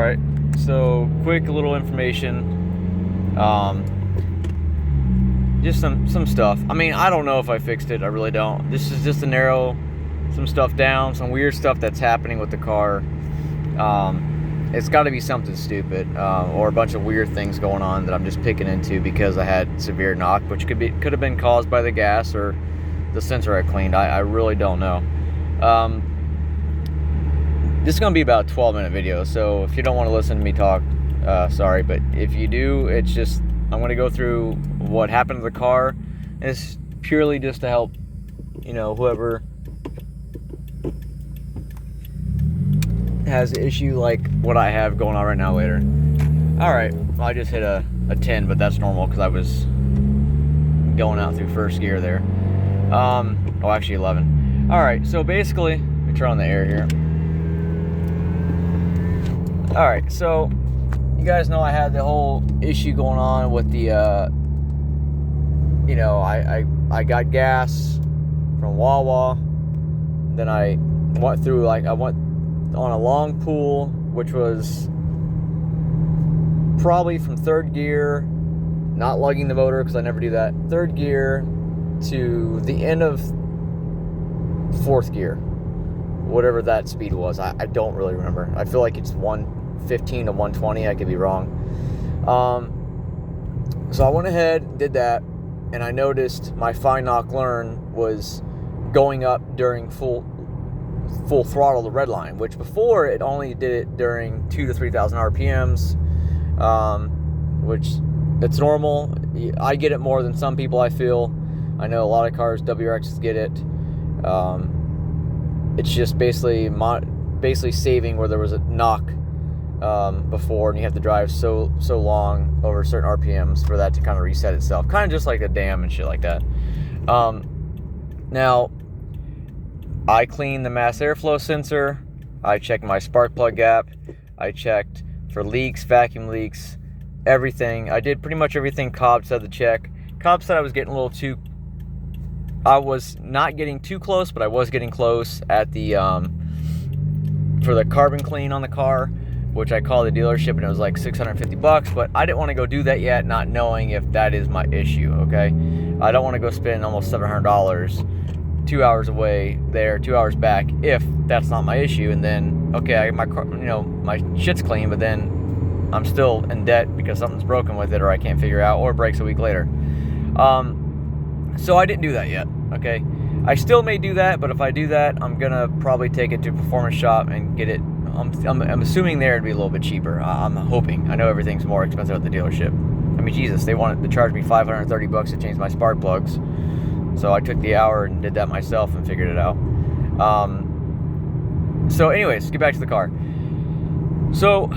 Alright, so quick little information. Just some stuff. I mean, I don't know if I fixed it. I really don't. This is just to narrow some stuff down, some weird stuff that's happening with the car. It's got to be something stupid, or a bunch of weird things going on that I'm just picking into because I had severe knock, which could have been caused by the gas or the sensor I cleaned. I really don't know. This is going to be about a 12-minute video, so if you don't want to listen to me talk, sorry, but if you do, it's just, I'm going to go through what happened to the car, and it's purely just to help, whoever has an issue like what I have going on right now later. Alright, well, I just hit a 10, but that's normal because I was going out through first gear there. Actually 11. Alright, so basically, let me turn on the air here. Alright, so you guys know I had the whole issue going on with the, I got gas from Wawa. Then I went through, I went on a long pull, which was probably from third gear, not lugging the motor because I never do that, third gear to the end of fourth gear, whatever that speed was. I don't really remember. I feel like it's 115 to 120. I could be wrong. So I went ahead and did that, and I noticed my find knock learn was going up during full throttle, the red line, which before it only did it during 2,000 to 3,000 RPMs, which it's normal. I get it more than some people, I feel. I know a lot of cars, WRXs, get it. It's just basically saving where there was a knock before, and you have to drive so long over certain RPMs for that to kind of reset itself, kind of just like a dam and shit like that. Now, I cleaned the mass airflow sensor. I checked my spark plug gap. I checked for leaks, vacuum leaks, everything. I did pretty much everything Cobb said to check. Cobb said I was getting a little too... I was not getting too close, but I was getting close at the... for the carbon clean on the car, which I called the dealership, and it was like $650, but I didn't want to go do that yet, not knowing if that is my issue, okay? I don't want to go spend almost $700 2 hours away there, 2 hours back, if that's not my issue. And then, okay, my car, my shit's clean, but then I'm still in debt because something's broken with it, or I can't figure out, or it breaks a week later. So I didn't do that yet, okay? I still may do that, but if I do that, I'm gonna probably take it to a performance shop and get it. I'm assuming there it'd be a little bit cheaper. I'm hoping. I know everything's more expensive at the dealership. I mean, Jesus, they wanted to charge me $530 to change my spark plugs. So I took the hour and did that myself and figured it out. So anyways, get back to the car. So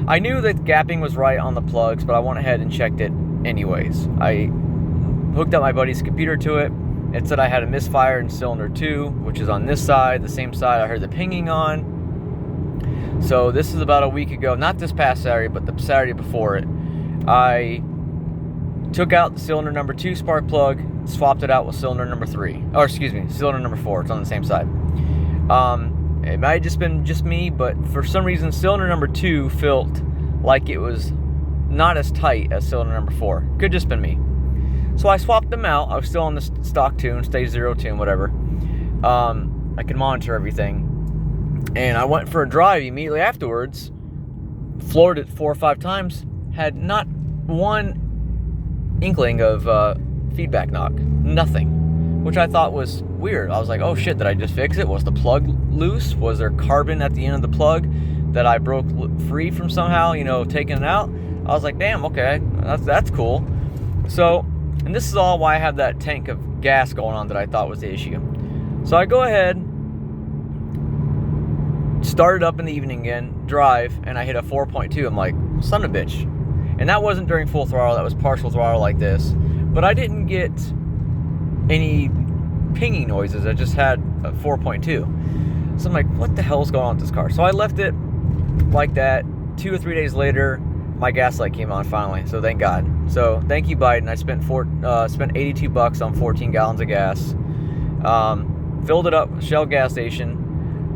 I knew that gapping was right on the plugs, but I went ahead and checked it anyways. I hooked up my buddy's computer to it. It said I had a misfire in cylinder 2, which is on this side, the same side I heard the pinging on. So this is about a week ago, not this past Saturday, but the Saturday before it. I took out the cylinder number 2 spark plug, swapped it out with cylinder number 3, or excuse me, cylinder number 4. It's on the same side. It might have just been just me, but for some reason cylinder number 2 felt like it was not as tight as cylinder number 4. Could just been me. So I swapped them out. I was still on the stock tune, stage 0 tune, whatever. I can monitor everything. And I went for a drive immediately afterwards, floored it 4 or 5 times, had not one inkling of feedback knock. Nothing. Which I thought was weird. I was like, oh shit, did I just fix it? Was the plug loose? Was there carbon at the end of the plug that I broke free from somehow, taking it out? I was like, damn, okay, that's cool. So, and this is all why I have that tank of gas going on that I thought was the issue. So I go ahead, start it up in the evening again, drive, and I hit a 4.2. I'm like, son of a bitch. And that wasn't during full throttle, that was partial throttle like this. But I didn't get any pinging noises, I just had a 4.2. So I'm like, what the hell's going on with this car? So I left it like that. 2 or 3 days later, my gas light came on finally, so thank God. So thank you, Biden. I spent $82 on 14 gallons of gas. Filled it up, Shell gas station.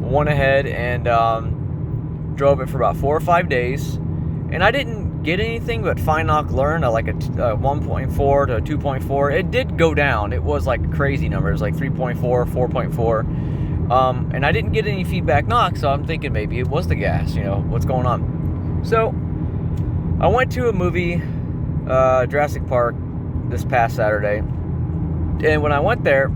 Went ahead and drove it for about 4 or 5 days, and I didn't get anything but fine knock learn, like a 1.4 to a 2.4. It did go down. It was like crazy numbers, like 3.4, 4.4. And I didn't get any feedback knock, so I'm thinking maybe it was the gas, what's going on. So I went to a movie, Jurassic Park, this past Saturday, and when I went there,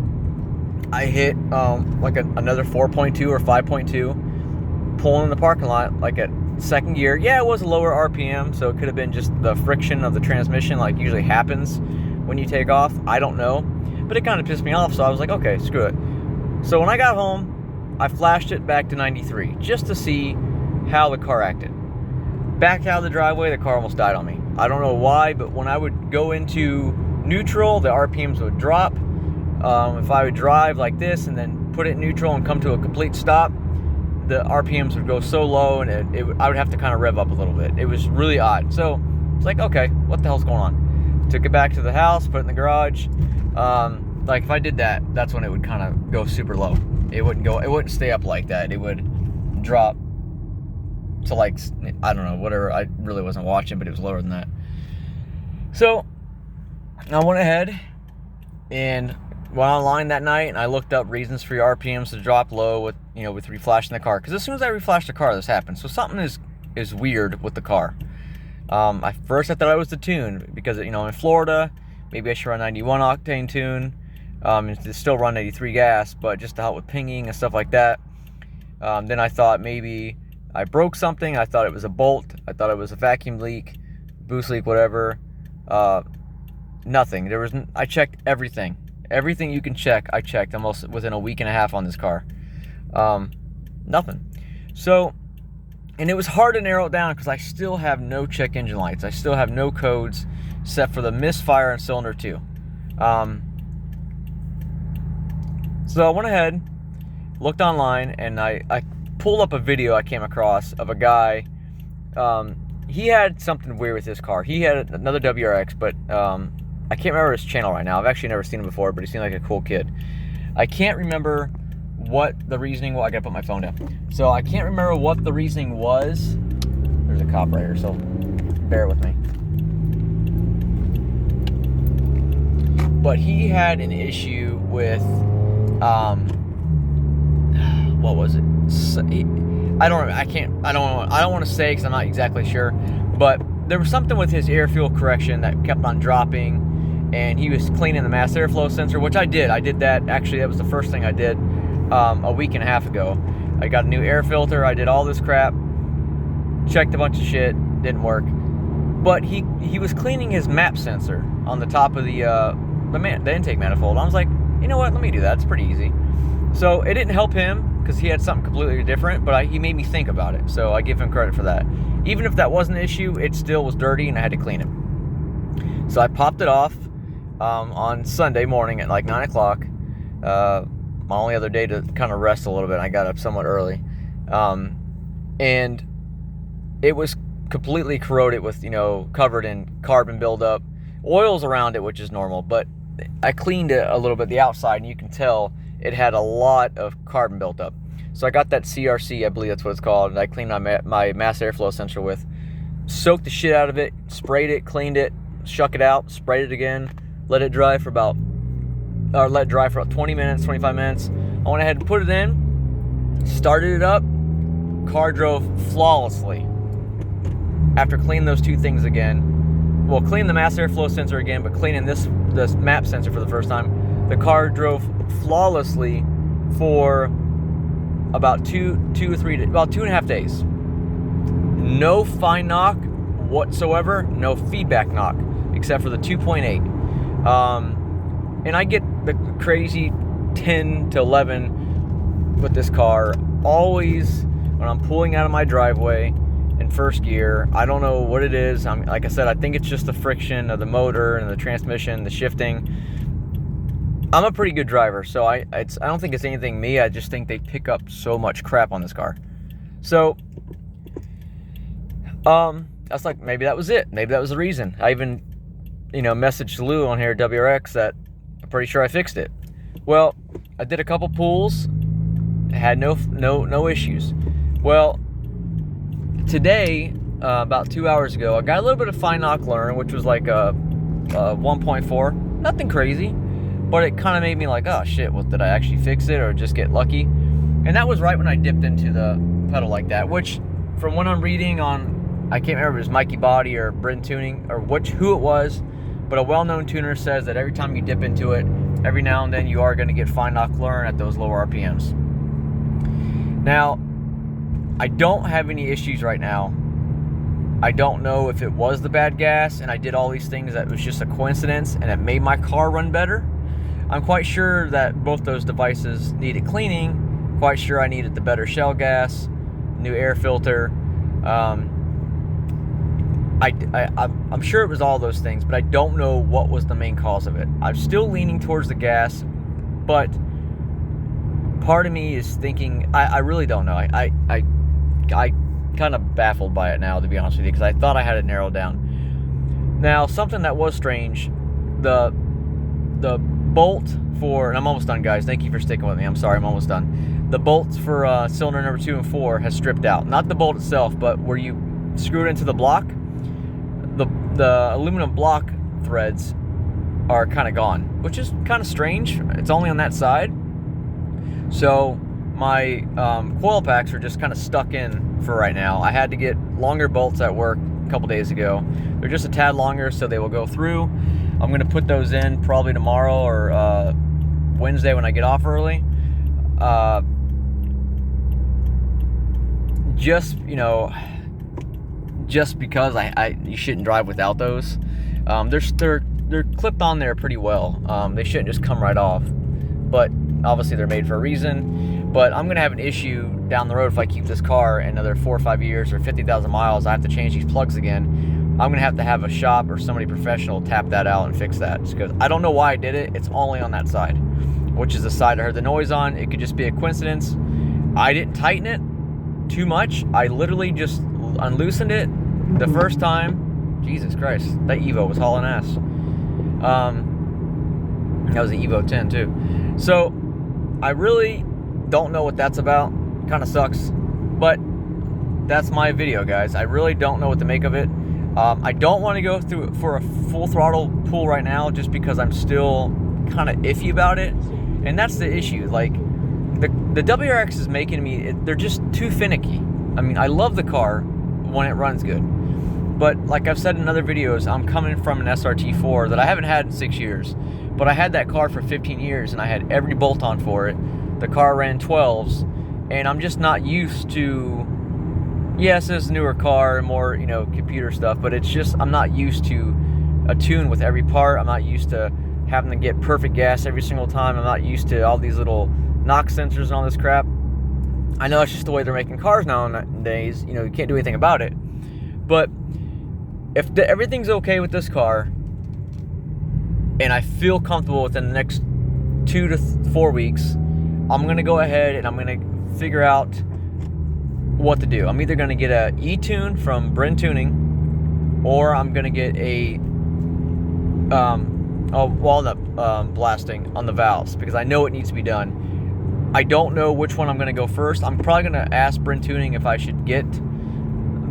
I hit like another 4.2 or 5.2, pulling in the parking lot like at second gear. Yeah, it was a lower RPM, so it could have been just the friction of the transmission, like usually happens when you take off. I don't know, but it kind of pissed me off, so I was like, okay, screw it. So when I got home, I flashed it back to 93 just to see how the car acted. Back out of the driveway, the car almost died on me. I don't know why, but when I would go into neutral, the RPMs would drop. If I would drive like this and then put it in neutral and come to a complete stop, the RPMs would go so low, and I would have to kind of rev up a little bit. It was really odd. So it's like, okay, what the hell's going on? Took it back to the house, put it in the garage. Like if I did that, that's when it would kind of go super low. It wouldn't stay up like that. It would drop to like, I don't know, whatever. I really wasn't watching, but it was lower than that. So I went ahead and went online that night, and I looked up reasons for your RPMs to drop low with reflashing the car. Because as soon as I reflashed the car, this happened. So something is weird with the car. I thought it was the tune, because in Florida, maybe I should run 91 octane tune. To still run 83 gas, but just to help with pinging and stuff like that. Then I thought maybe I broke something. I thought it was a bolt. I thought it was a vacuum leak, boost leak, whatever. Nothing. I checked everything. Everything you can check, I checked almost within a week and a half on this car. Nothing. So, and it was hard to narrow it down because I still have no check engine lights. I still have no codes except for the misfire in cylinder 2. So I went ahead, looked online, and I pulled up a video I came across of a guy. He had something weird with his car. He had another WRX, but I can't remember his channel right now. I've actually never seen him before, but he seemed like a cool kid. I can't remember what the reasoning was. I gotta put my phone down. So I can't remember what the reasoning was. There's a cop right here, so bear with me. But he had an issue with what was it? I don't want to say because I'm not exactly sure, but there was something with his air fuel correction that kept on dropping, and he was cleaning the mass airflow sensor, which I did that. Actually, that was the first thing I did a week and a half ago. I got a new air filter. I did all this crap, checked a bunch of shit, didn't work. But he was cleaning his map sensor on the top of the intake manifold. I was like, you know what, let me do that. It's pretty easy. So it didn't help him because he had something completely different, but he made me think about it. So I give him credit for that. Even if that wasn't an issue, it still was dirty and I had to clean it. So I popped it off on Sunday morning at like 9 o'clock. My only other day to kind of rest a little bit. I got up somewhat early. And it was completely corroded with, covered in carbon buildup. Oil's around it, which is normal, but I cleaned it a little bit, the outside, and you can tell it had a lot of carbon built up. So I got that CRC, I believe that's what it's called, and I cleaned my mass airflow sensor with. Soaked the shit out of it, sprayed it, cleaned it, shuck it out, sprayed it again, let it dry for about 20 minutes, 25 minutes. I went ahead and put it in, started it up, car drove flawlessly. After cleaning those two things again, well, cleaning the mass airflow sensor again, but cleaning this map sensor for the first time, the car drove flawlessly for about 2.5 days. No fine knock whatsoever, no feedback knock, except for the 2.8. And I get the crazy 10 to 11 with this car always when I'm pulling out of my driveway in first gear. I don't know what it is. Like I said, I think it's just the friction of the motor and the transmission, the shifting. I'm a pretty good driver, so I don't think it's anything me. I just think they pick up so much crap on this car. So that's like, maybe that was it. Maybe that was the reason. I even messaged Lou on here, WRX, that I'm pretty sure I fixed it. Well, I did a couple pulls, had no issues. Well, today, about 2 hours ago, I got a little bit of fine knock learn, which was like a 1.4. Nothing crazy, but it kind of made me like, oh shit, well, did I actually fix it or just get lucky? And that was right when I dipped into the pedal like that, which from what I'm reading on, I can't remember if it was Mikey Body or Bryn Tuning or who it was, but a well-known tuner says that every time you dip into it, every now and then you are going to get fine knock learn at those lower RPMs. Now, I don't have any issues right now. I don't know if it was the bad gas and I did all these things that was just a coincidence and it made my car run better. I'm quite sure that both those devices needed cleaning. Quite sure I needed the better shell gas, new air filter. I'm sure it was all those things, but I don't know what was the main cause of it. I'm still leaning towards the gas, but part of me is thinking, I really don't know. I kind of baffled by it now, to be honest with you, because I thought I had it narrowed down. Now, something that was strange, the bolt for, and I'm almost done, guys. Thank you for sticking with me. I'm sorry, I'm almost done. The bolts for cylinder number 2 and 4 has stripped out. Not the bolt itself, but where you screw it into the block, the aluminum block threads are kind of gone, which is kind of strange. It's only on that side. So my coil packs are just kind of stuck in for right now. I had to get longer bolts at work a couple days ago. They're just a tad longer, so they will go through. I'm going to put those in probably tomorrow or Wednesday when I get off early. Just because you shouldn't drive without those. They're clipped on there pretty well. They shouldn't just come right off, but obviously they're made for a reason. But I'm gonna have an issue down the road if I keep this car another 4 or 5 years or 50,000 miles. I have to change these plugs again. I'm gonna have a shop or somebody professional tap that out and fix that. Just because I don't know why I did it. It's only on that side, which is the side I heard the noise on. It could just be a coincidence. I didn't tighten it too much. I literally just unloosened it the first time. Jesus Christ, that Evo was hauling ass. That was the Evo 10 too. So I really don't know what that's about. Kind of sucks, but that's my video, guys. I really don't know what to make of it. I don't want to go through for a full throttle pull right now just because I'm still kind of iffy about it, and that's the issue. Like the WRX is making me, they're just too finicky. I mean, I love the car when it runs good, but like I've said in other videos, I'm coming from an SRT4 that I haven't had in 6 years, but I had that car for 15 years and I had every bolt on for it. The car ran 12s, and I'm just not used to, yes, it's a newer car, more, computer stuff, but it's just, I'm not used to a tune with every part. I'm not used to having to get perfect gas every single time. I'm not used to all these little knock sensors and all this crap. I know it's just the way they're making cars nowadays. You can't do anything about it. But if everything's okay with this car, and I feel comfortable within the next 2 to 4 weeks, I'm going to go ahead and I'm going to figure out what to do. I'm either going to get a E-Tune from Bryn Tuning, or I'm going to get a walnut blasting on the valves, because I know it needs to be done. I don't know which one I'm going to go first. I'm probably going to ask Bryn Tuning if I should get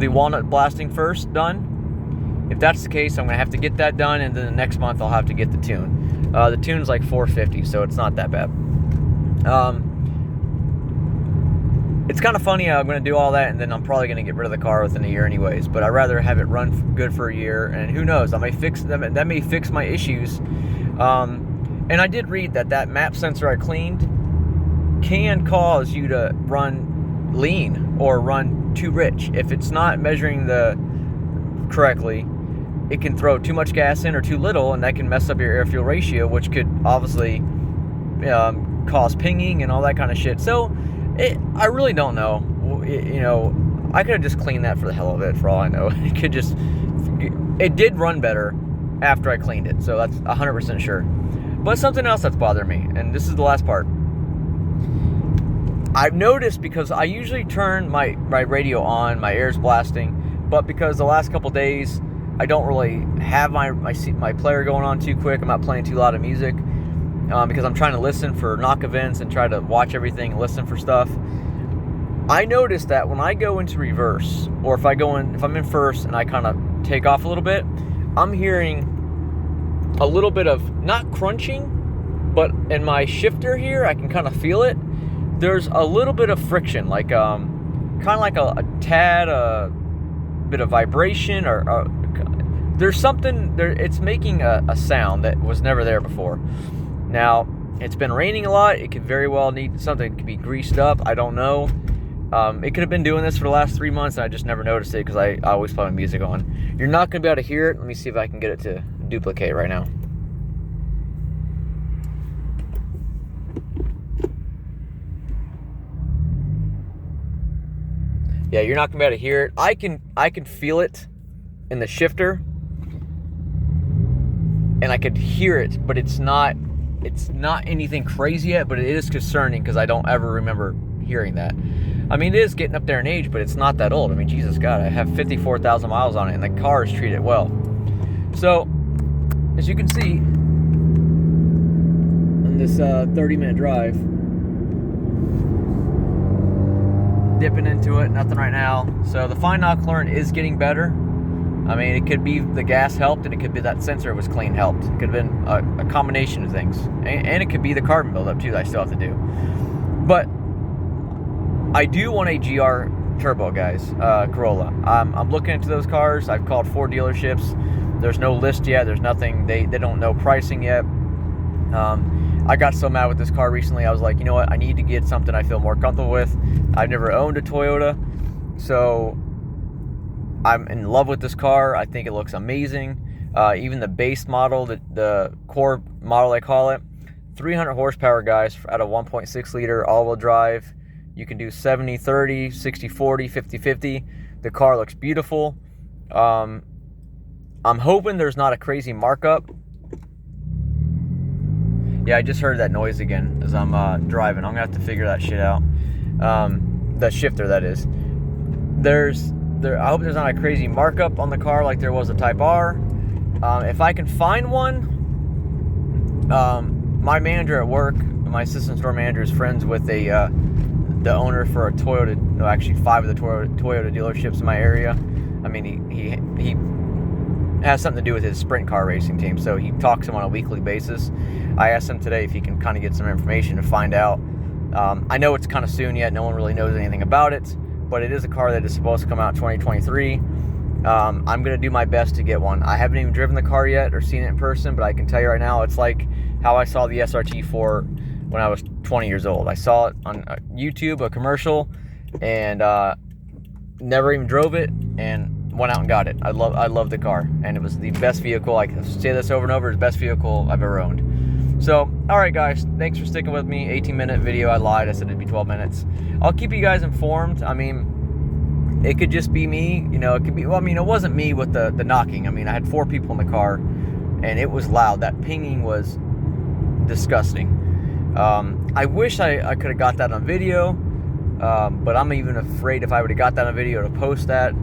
the walnut blasting first done. If that's the case, I'm going to have to get that done, and then the next month I'll have to get the tune. The tune's like $450, so it's not that bad. It's kind of funny. I'm going to do all that, and then I'm probably going to get rid of the car within a year anyways. But I'd rather have it run good for a year, and who knows? I may fix them. That may fix my issues. And I did read that map sensor I cleaned can cause you to run lean or run too rich. If it's not measuring correctly, it can throw too much gas in or too little, and that can mess up your air-fuel ratio, which could obviously cause pinging and all that kind of shit. So I really don't know. I could have just cleaned that for the hell of it, for all I know. It did run better after I cleaned it, so that's 100% sure. But something else that's bothering me, and this is the last part. I've noticed, because I usually turn my radio on, my air's blasting, but because the last couple days I don't really have my player going on too quick, I'm not playing too loud of music, because I'm trying to listen for knock events and try to watch everything and listen for stuff. I noticed that when I go into reverse, or if I'm in first and I kind of take off a little bit, I'm hearing a little bit of, not crunching, but in my shifter here, I can kind of feel it. There's a little bit of friction, like kind of like a tad, a bit of vibration, or there's something there. It's making a sound that was never there before. Now, it's been raining a lot. It could very well need something to be greased up. I don't know. It could have been doing this for the last 3 months, and I just never noticed it because I always play my music on. You're not going to be able to hear it. Let me see if I can get it to duplicate right now. Yeah, you're not gonna be able to hear it. I can feel it in the shifter, and I could hear it, but it's not anything crazy yet. But it is concerning because I don't ever remember hearing that. I mean, it is getting up there in age, but it's not that old. I mean, Jesus God, I have 54,000 miles on it, and the car is treated well. So, as you can see, on this 30-minute drive, dipping into it, nothing right now. So the find knock learn is getting better. I mean, it could be the gas helped, and it could be that sensor was clean helped. It could have been a combination of things, and it could be the carbon buildup too that I still have to do. But I do want a GR turbo, guys, Corolla. I'm looking into those cars. I've called 4 dealerships. There's no list yet. There's nothing. They don't know pricing yet. I got so mad with this car recently. I was like, you know what? I need to get something I feel more comfortable with. I've never owned a Toyota, so I'm in love with this car. I think it looks amazing. Even the base model, the core model they call it, 300 horsepower, guys, at a 1.6 liter all-wheel drive. You can do 70-30, 60-40, 50-50. The car looks beautiful. I'm hoping there's not a crazy markup. Yeah, I just heard that noise again as I'm driving. I'm gonna have to figure that shit out. The shifter, that is. I hope there's not a crazy markup on the car like there was a Type R. If I can find one, my manager at work, my assistant store manager, is friends with the owner for a Toyota. No, actually 5 of the Toyota dealerships in my area. I mean, he has something to do with his sprint car racing team, so he talks to him on a weekly basis. I asked him today if he can kind of get some information to find out. I know it's kind of soon yet. No one really knows anything about it, but it is a car that is supposed to come out in 2023. I'm going to do my best to get one. I haven't even driven the car yet or seen it in person, but I can tell you right now, it's like how I saw the SRT4 when I was 20 years old. I saw it on YouTube, a commercial, and never even drove it, and went out and got it. I love the car, and it was the best vehicle. I can say this over and over, it's the best vehicle I've ever owned. So, alright guys, thanks for sticking with me. 18-minute video. I lied, I said it'd be 12 minutes. I'll keep you guys informed. I mean, it could just be me, you know, it could be, well, I mean, it wasn't me with the knocking. I mean, I had 4 people in the car, and it was loud. That pinging was disgusting. I wish I could have got that on video, but I'm even afraid if I would have got that on video to post that,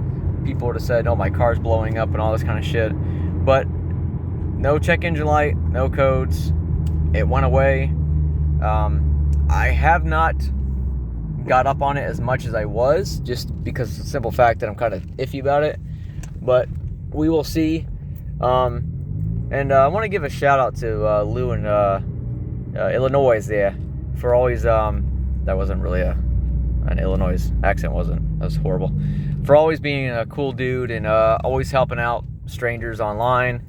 people would have said, oh, my car's blowing up and all this kind of shit. But no check engine light, no codes. It went away. I have not got up on it as much as I was, just because of the simple fact that I'm kind of iffy about it. But we will see. And I want to give a shout out to Lou in Illinois there for always. That wasn't really an Illinois accent, wasn't? That was horrible. For always being a cool dude and always helping out strangers online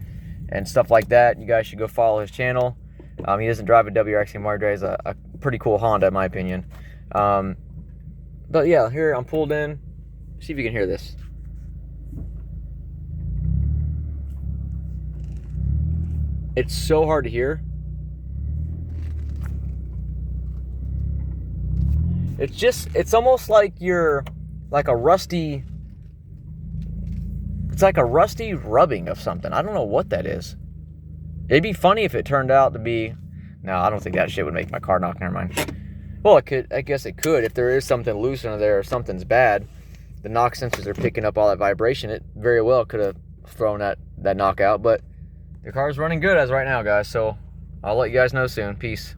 and stuff like that. You guys should go follow his channel. He doesn't drive a WRX anymore. He drives a pretty cool Honda, in my opinion. But yeah, here I'm pulled in. See if you can hear this. It's so hard to hear. It's almost like you're like a rusty, it's like a rusty rubbing of something. I don't know what that is. It'd be funny if it turned out to be, no, I don't think that shit would make my car knock, never mind. Well, it could, I guess it could. If there is something loose under there or something's bad, the knock sensors are picking up all that vibration. It very well could have thrown that knock out, but the car's running good as right now, guys, so I'll let you guys know soon. Peace.